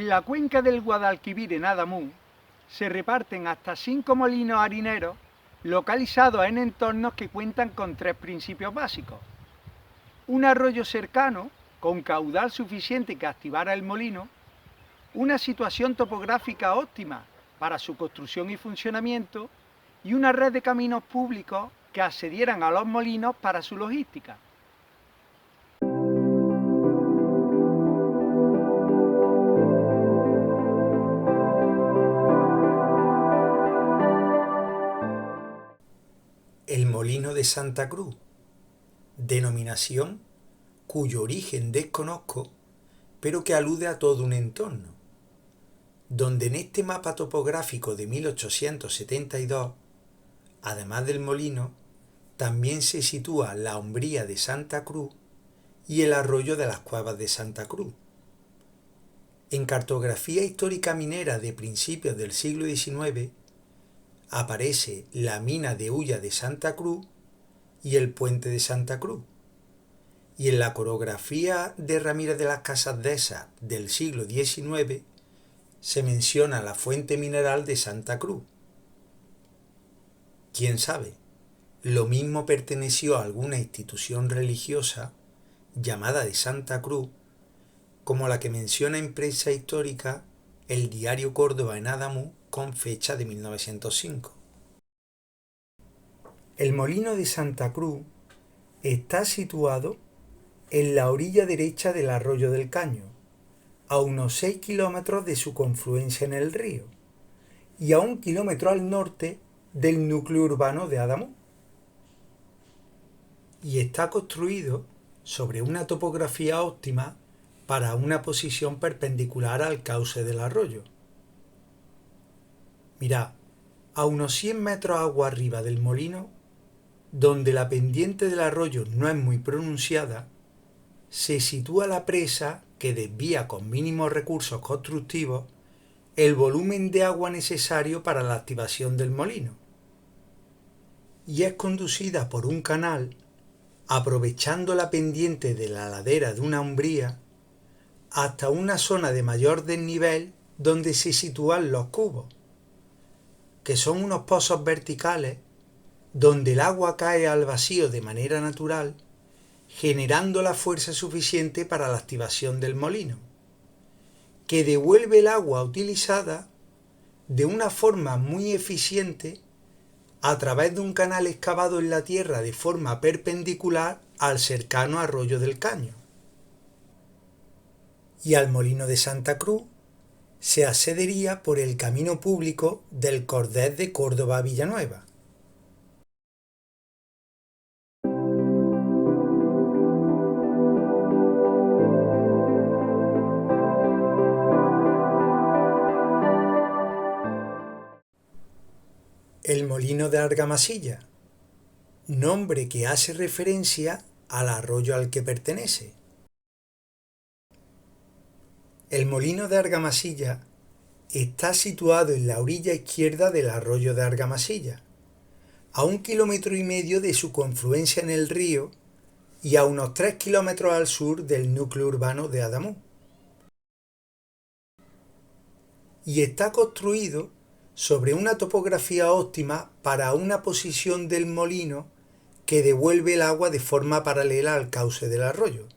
En la cuenca del Guadalquivir en Adamuz se reparten hasta 5 molinos harineros localizados en entornos que cuentan con 3 principios básicos. Un arroyo cercano, con caudal suficiente que activara el molino, una situación topográfica óptima para su construcción y funcionamiento y una red de caminos públicos que accedieran a los molinos para su logística. El Molino de Santa Cruz, denominación cuyo origen desconozco, pero que alude a todo un entorno, donde en este mapa topográfico de 1872, además del molino, también se sitúa la hombría de Santa Cruz y el arroyo de las Cuevas de Santa Cruz. En cartografía histórica minera de principios del siglo XIX aparece la mina de Ulla de Santa Cruz y el puente de Santa Cruz. Y en la coreografía de Ramírez de las Casas Dehesas del siglo XIX se menciona la fuente mineral de Santa Cruz. ¿Quién sabe? Lo mismo perteneció a alguna institución religiosa llamada de Santa Cruz, como la que menciona en prensa histórica el diario Córdoba en Adamuz con fecha de 1905. El molino de Santa Cruz está situado en la orilla derecha del arroyo del Caño, a unos 6 kilómetros de su confluencia en el río y a 1 kilómetro al norte del núcleo urbano de Adamuz. Y está construido sobre una topografía óptima para una posición perpendicular al cauce del arroyo. Mirad, a unos 100 metros agua arriba del molino, donde la pendiente del arroyo no es muy pronunciada, se sitúa la presa que desvía con mínimos recursos constructivos el volumen de agua necesario para la activación del molino, y es conducida por un canal aprovechando la pendiente de la ladera de una umbría hasta una zona de mayor desnivel donde se sitúan los cubos, que son unos pozos verticales donde el agua cae al vacío de manera natural, generando la fuerza suficiente para la activación del molino, que devuelve el agua utilizada de una forma muy eficiente a través de un canal excavado en la tierra de forma perpendicular al cercano arroyo del Caño. Y al molino de Santa Cruz se accedería por el camino público del Cordés de Córdoba a Villanueva. El molino de Argamasilla, nombre que hace referencia al arroyo al que pertenece. El molino de Argamasilla está situado en la orilla izquierda del arroyo de Argamasilla, a 1,5 kilómetros de su confluencia en el río y a unos 3 kilómetros al sur del núcleo urbano de Adamuz. Y está construido sobre una topografía óptima para una posición del molino que devuelve el agua de forma paralela al cauce del arroyo.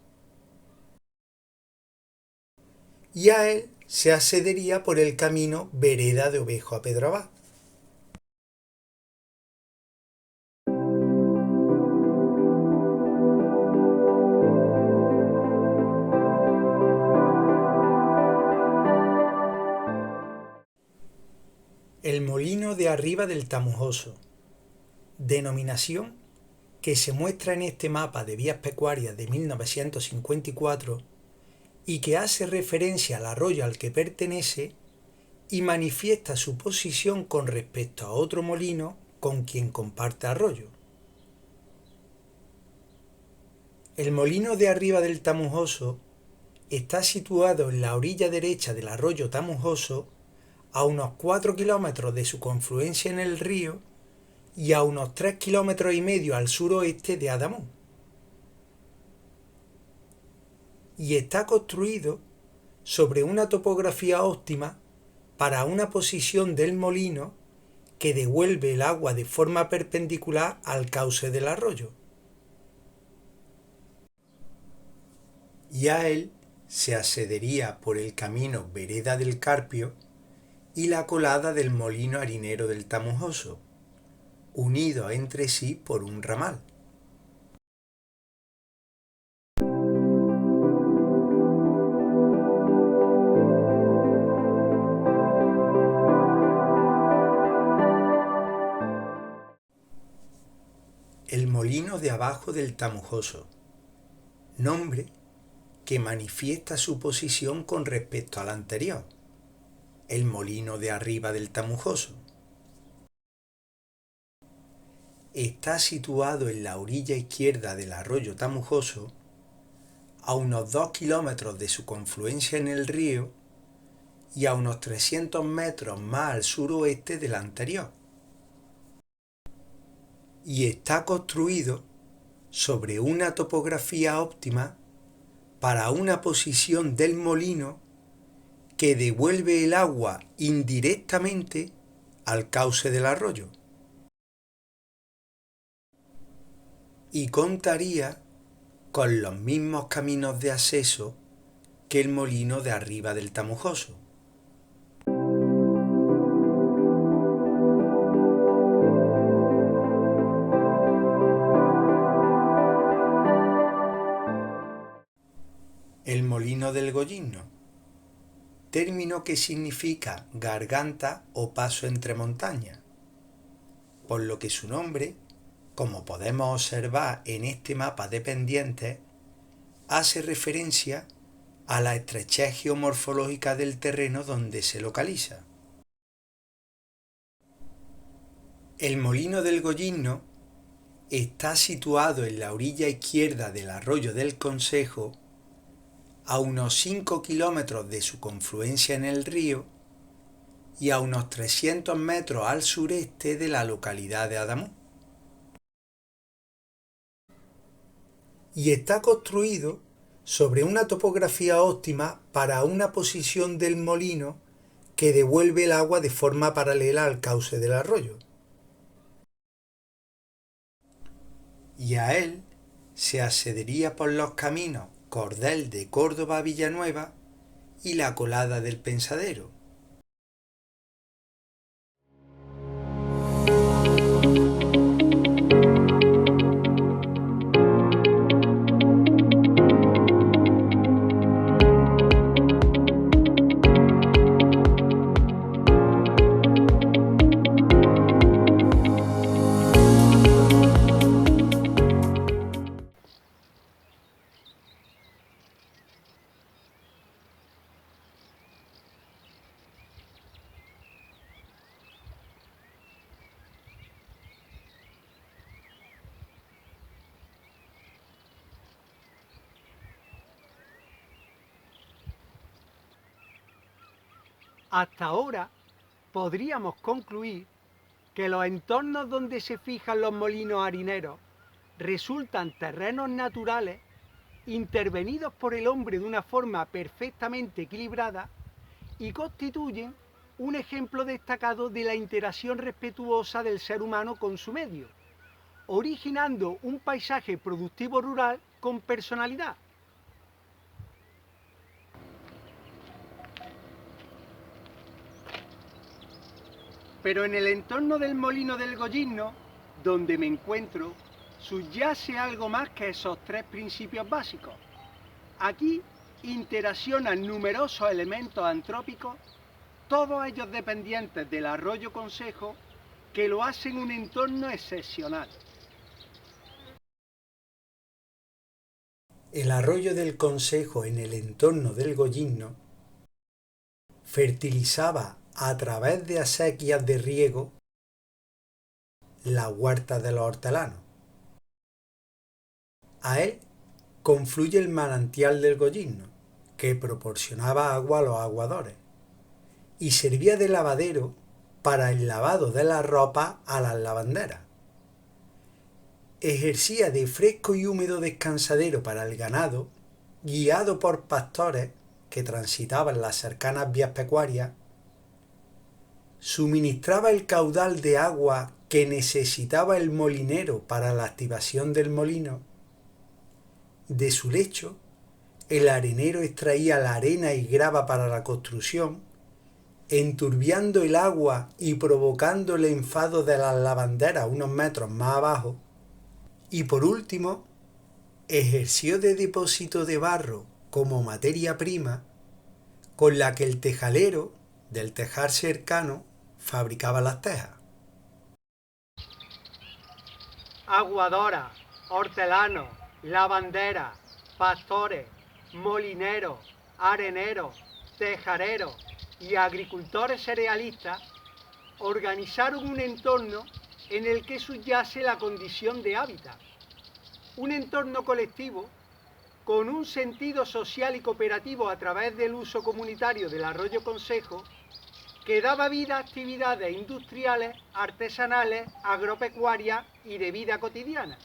Y a él se accedería por el camino Vereda de Ovejo a Pedrabad. El molino de arriba del Tamujoso, denominación que se muestra en este mapa de vías pecuarias de 1954 y que hace referencia al arroyo al que pertenece y manifiesta su posición con respecto a otro molino con quien comparte arroyo. El molino de arriba del Tamujoso está situado en la orilla derecha del arroyo Tamujoso, a unos 4 kilómetros de su confluencia en el río y a unos 3,5 kilómetros al suroeste de Adamuz. Y está construido sobre una topografía óptima para una posición del molino que devuelve el agua de forma perpendicular al cauce del arroyo. Y a él se accedería por el camino Vereda del Carpio y la colada del molino harinero del Tamujoso, unidos entre sí por un ramal. El molino de abajo del Tamujoso, nombre que manifiesta su posición con respecto al anterior, el molino de arriba del Tamujoso. Está situado en la orilla izquierda del arroyo Tamujoso, a unos 2 kilómetros de su confluencia en el río y a unos 300 metros más al suroeste del anterior. Y está construido sobre una topografía óptima para una posición del molino que devuelve el agua indirectamente al cauce del arroyo. Y contaría con los mismos caminos de acceso que el molino de arriba del Tamujoso. El molino del Gollizno, término que significa garganta o paso entre montañas, por lo que su nombre, como podemos observar en este mapa de pendientes, hace referencia a la estrechez geomorfológica del terreno donde se localiza. El molino del Gollizno está situado en la orilla izquierda del arroyo del Concejo, a unos 5 kilómetros de su confluencia en el río y a unos 300 metros al sureste de la localidad de Adamuz. Y está construido sobre una topografía óptima para una posición del molino que devuelve el agua de forma paralela al cauce del arroyo. Y a él se accedería por los caminos Cordel de Córdoba a Villanueva y la colada del Pensadero. Hasta ahora podríamos concluir que los entornos donde se fijan los molinos harineros resultan terrenos naturales intervenidos por el hombre de una forma perfectamente equilibrada y constituyen un ejemplo destacado de la interacción respetuosa del ser humano con su medio, originando un paisaje productivo rural con personalidad. Pero en el entorno del molino del Gollizno, donde me encuentro, subyace algo más que esos tres principios básicos. Aquí interaccionan numerosos elementos antrópicos, todos ellos dependientes del arroyo Concejo, que lo hacen un entorno excepcional. El arroyo del Concejo en el entorno del Gollizno fertilizaba a través de acequias de riego las huertas de los hortelanos. A él confluye el manantial del Gollizno, que proporcionaba agua a los aguadores, y servía de lavadero para el lavado de la ropa a las lavanderas. Ejercía de fresco y húmedo descansadero para el ganado, guiado por pastores que transitaban las cercanas vías pecuarias, suministraba el caudal de agua que necesitaba el molinero para la activación del molino. De su lecho, el arenero extraía la arena y grava para la construcción, enturbiando el agua y provocando el enfado de las lavanderas unos metros más abajo, y por último, ejerció de depósito de barro como materia prima con la que el tejalero del tejar cercano fabricaba las tejas. Aguadoras, hortelanos, lavanderas, pastores, molineros, areneros, tejareros y agricultores cerealistas organizaron un entorno en el que subyace la condición de hábitat. Un entorno colectivo con un sentido social y cooperativo a través del uso comunitario del arroyo Consejo que daba vida a actividades industriales, artesanales, agropecuarias y de vida cotidiana.